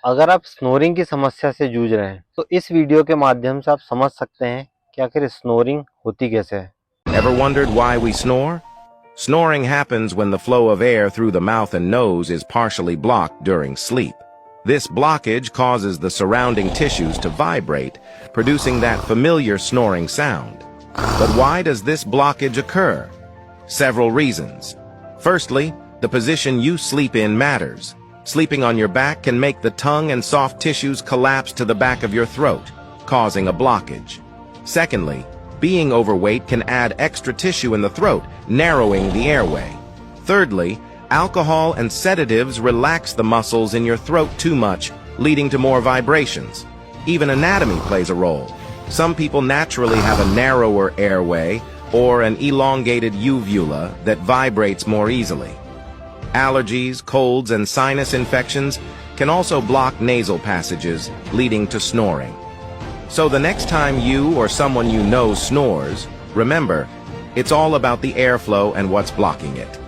अगर आप स्नोरिंग की समस्या से जूझ रहे हैं तो इस वीडियो के माध्यम से आप समझ सकते हैं कि आखिर स्नोरिंग होती कैसे है। Ever wondered why we snore? Snoring happens when the flow of air through the mouth and nose is partially blocked during sleep. This blockage causes the surrounding tissues to vibrate, producing that familiar snoring sound. But why does this blockage occur? Several reasons. Firstly, the position you sleep in matters. Sleeping on your back can make the tongue and soft tissues collapse to the back of your throat, causing a blockage. Secondly, being overweight can add extra tissue in the throat, narrowing the airway. Thirdly, alcohol and sedatives relax the muscles in your throat too much, leading to more vibrations. Even anatomy plays a role. Some people naturally have a narrower airway or an elongated uvula that vibrates more easily. Allergies, colds, and sinus infections can also block nasal passages, leading to snoring. So the next time you or someone you know snores, remember, it's all about the airflow and what's blocking it.